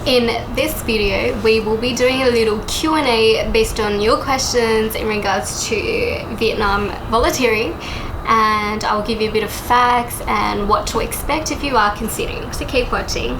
In this video, we will be doing a little Q&A based on your questions in regards to Vietnam volunteering, and I'll give you a bit of facts and what to expect if you are considering. So keep watching.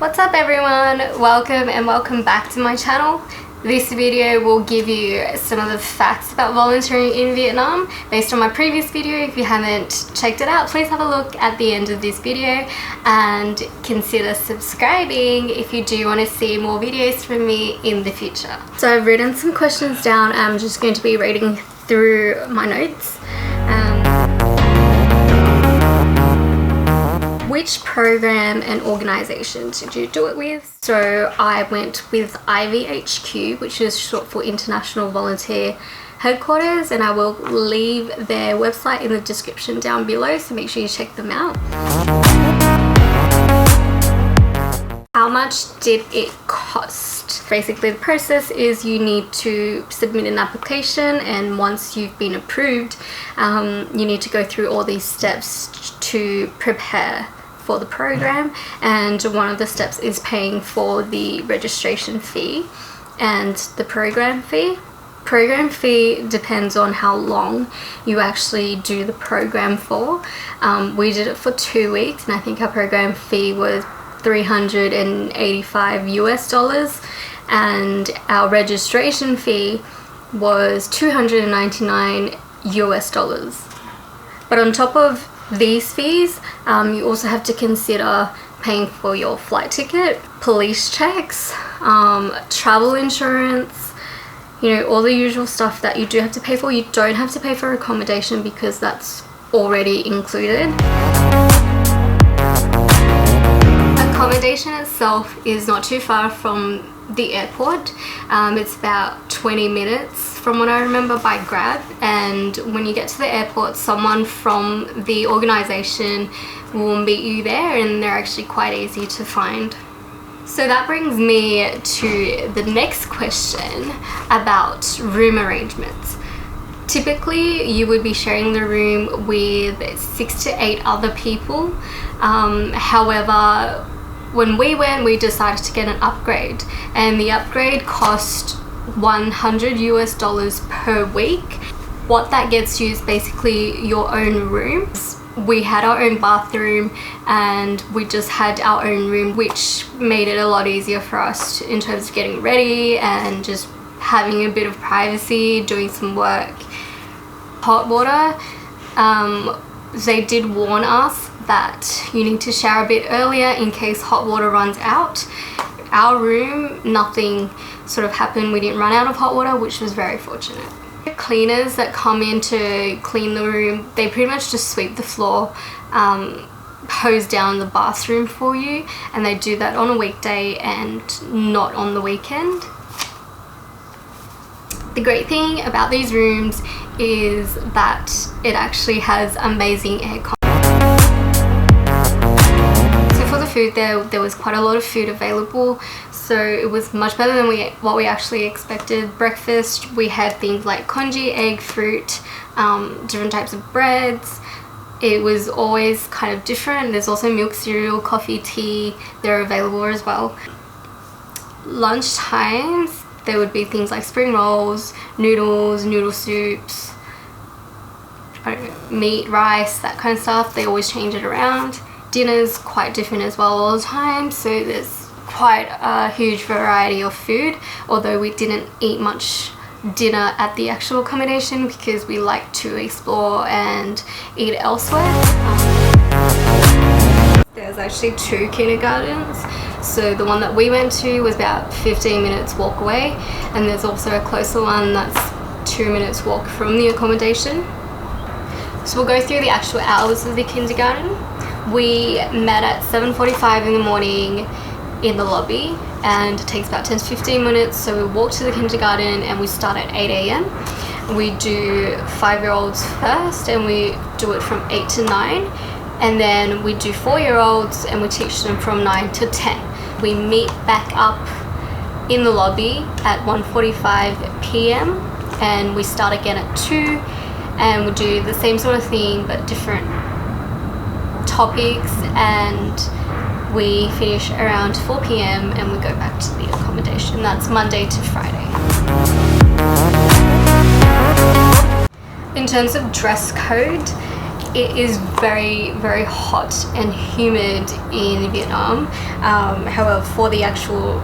What's up everyone? Welcome back to my channel. This video will give you some of the facts about volunteering in Vietnam based on my previous video. If you haven't checked it out, please have a look at the end of this video and consider subscribing if you do want to see more videos from me in the future. So I've written some questions down. I'm just going to be reading through my notes. Which program and organisation did you do it with? So I went with IVHQ, which is short for International Volunteer Headquarters, and I will leave their website in the description down below, so make sure you check them out. How much did it cost? Basically the process is you need to submit an application, and once you've been approved, you need to go through all these steps to prepare for the program, and one of the steps is paying for the registration fee and the program fee. Program fee depends on how long you actually do the program for. We did it for 2 weeks, and I think our program fee was $385 US, and our registration fee was $299 US. But on top of these fees, you also have to consider paying for your flight ticket, police checks, travel insurance, you know, all the usual stuff that you do have to pay for. You don't have to pay for accommodation because that's already included. Accommodation itself is not too far from the airport. It's about 20 minutes from what I remember by Grab, and when you get to the airport, someone from the organisation will meet you there, and they're actually quite easy to find. So that brings me to the next question about room arrangements. Typically you would be sharing the room with 6 to 8 other people. However, when we went, we decided to get an upgrade, and the upgrade cost $100 US per week. What that gets you is basically your own rooms. We had our own bathroom, and we just had our own room, which made it a lot easier for us in terms of getting ready and just having a bit of privacy, doing some work. Hot water, they did warn us that you need to shower a bit earlier in case hot water runs out. Our room, nothing sort of happened. We didn't run out of hot water, which was very fortunate. Cleaners that come in to clean the room, they pretty much just sweep the floor, hose down the bathroom for you, and they do that on a weekday and not on the weekend. The great thing about these rooms is that it actually has amazing aircon. Food, there was quite a lot of food available, so it was much better than what we actually expected. Breakfast, we had things like congee, egg, fruit, different types of breads. It was always kind of different. There's also milk, cereal, coffee, tea, they're available as well. Lunch times, there would be things like spring rolls, noodles, noodle soups, meat, rice, that kind of stuff. They always change it around. Dinner's quite different as well all the time, so there's quite a huge variety of food, although we didn't eat much dinner at the actual accommodation because we like to explore and eat elsewhere. There's actually 2 kindergartens, so the one that we went to was about 15 minutes walk away, and there's also a closer one that's 2 minutes walk from the accommodation. So we'll go through the actual hours of the kindergarten. We met at 7:45 in the morning in the lobby, and it takes about 10 to 15 minutes, so we walk to the kindergarten and we start at 8 AM. We do 5-year-olds first, and we do it from 8 to 9, and then we do 4-year-olds and we teach them from 9 to 10. We meet back up in the lobby at 1:45 PM, and we start again at 2, and we'll do the same sort of thing but different topics, and we finish around 4 p.m. and we go back to the accommodation. That's Monday to Friday. In terms of dress code, it is very, very hot and humid in Vietnam. However, for the actual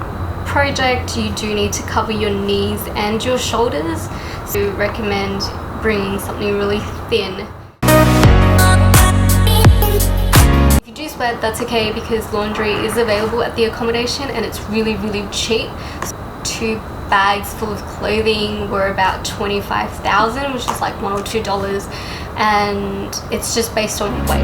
project, you do need to cover your knees and your shoulders, so I recommend bringing something really thin. If you do sweat, that's okay, because laundry is available at the accommodation and it's really, really cheap. So 2 bags full of clothing were about $25,000, which is like $1 or $2, and it's just based on weight.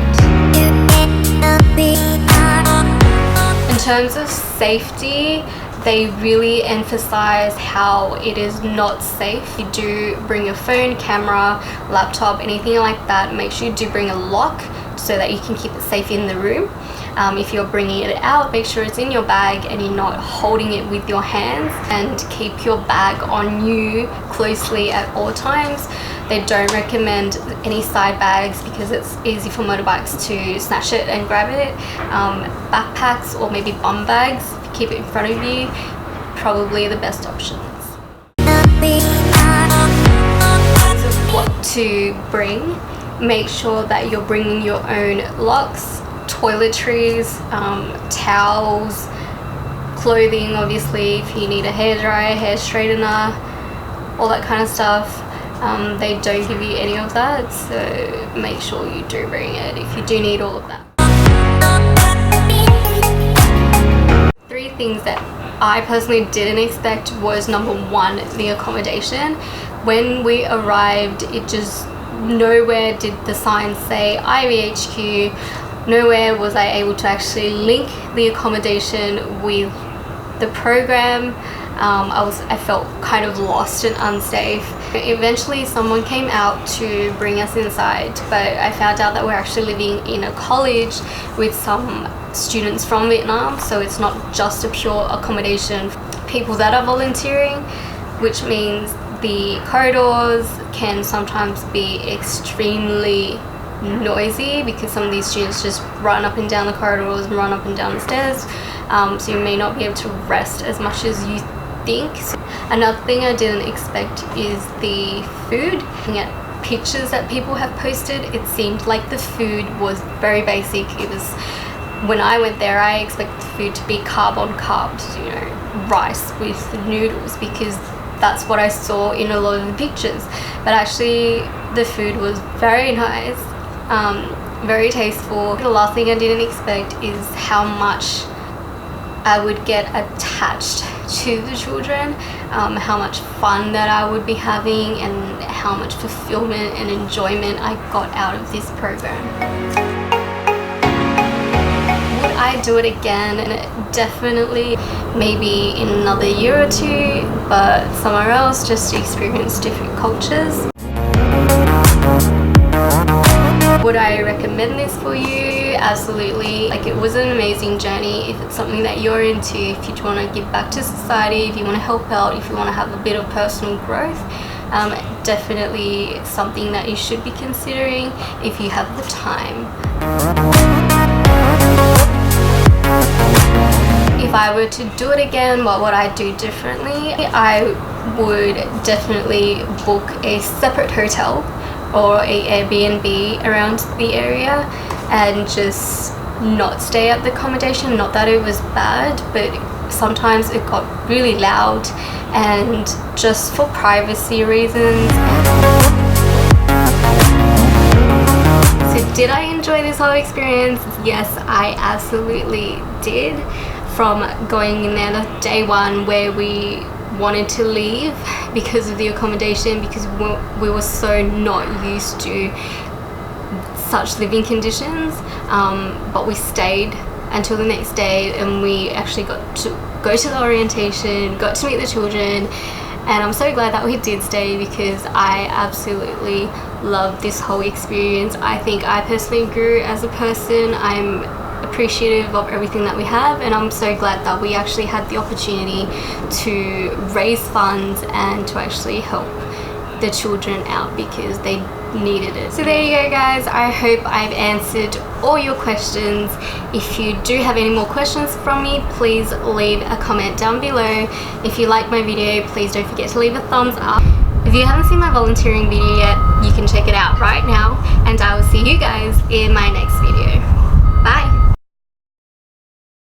In terms of safety, they really emphasize how it is not safe. You do bring your phone, camera, laptop, anything like that. Make sure you do bring a lock so that you can keep it safe in the room. If you're bringing it out, make sure it's in your bag and you're not holding it with your hands, and keep your bag on you closely at all times. They don't recommend any side bags because it's easy for motorbikes to snatch it and grab it. Backpacks or maybe bum bags, if you keep it in front of you, probably the best options. What to bring, make sure that you're bringing your own locks, toiletries, towels, clothing, obviously if you need a hairdryer, hair straightener, all that kind of stuff. They don't give you any of that, so make sure you do bring it if you do need all of that. 3 things that I personally didn't expect was, number 1, the accommodation. When we arrived, it just, nowhere did the sign say IVHQ, nowhere was I able to actually link the accommodation with the program. I felt kind of lost and unsafe. Eventually someone came out to bring us inside, but I found out that we're actually living in a college with some students from Vietnam, so it's not just a pure accommodation. People that are volunteering, which means the corridors can sometimes be extremely noisy because some of these students just run up and down the corridors and run up and down the stairs, so you may not be able to rest as much as you think. Another thing I didn't expect is the food. Looking at pictures that people have posted, it seemed like the food was very basic. It was, when I went there, I expected the food to be carb on carbs, you know, rice with noodles, because that's what I saw in a lot of the pictures. But actually the food was very nice, very tasteful. The last thing I didn't expect is how much I would get attached to the children, how much fun that I would be having, and how much fulfillment and enjoyment I got out of this program. Would I do it again? Definitely, maybe in another year or 2, but somewhere else, just to experience different cultures. Would I recommend this for you? Absolutely. Like, it was an amazing journey. If it's something that you're into, if you want to give back to society, if you want to help out, if you want to have a bit of personal growth, definitely something that you should be considering if you have the time. If I were to do it again, what would I do differently? I would definitely book a separate hotel or a Airbnb around the area and just not stay at the accommodation. Not that it was bad, but sometimes it got really loud, and just for privacy reasons. So did I enjoy this whole experience? Yes, I absolutely did. From going in there day 1 where we wanted to leave because of the accommodation, because we were so not used to such living conditions, but we stayed until the next day, and we actually got to go to the orientation, got to meet the children, and I'm so glad that we did stay because I absolutely loved this whole experience. I think I personally grew as a person. I'm appreciative of everything that we have, and I'm so glad that we actually had the opportunity to raise funds and to actually help the children out because they needed it. So there you go guys, I hope I've answered all your questions. If you do have any more questions from me, please leave a comment down below. If you like my video, please don't forget to leave a thumbs up. If you haven't seen my volunteering video yet, you can check it out right now, and I will see you guys in my next video.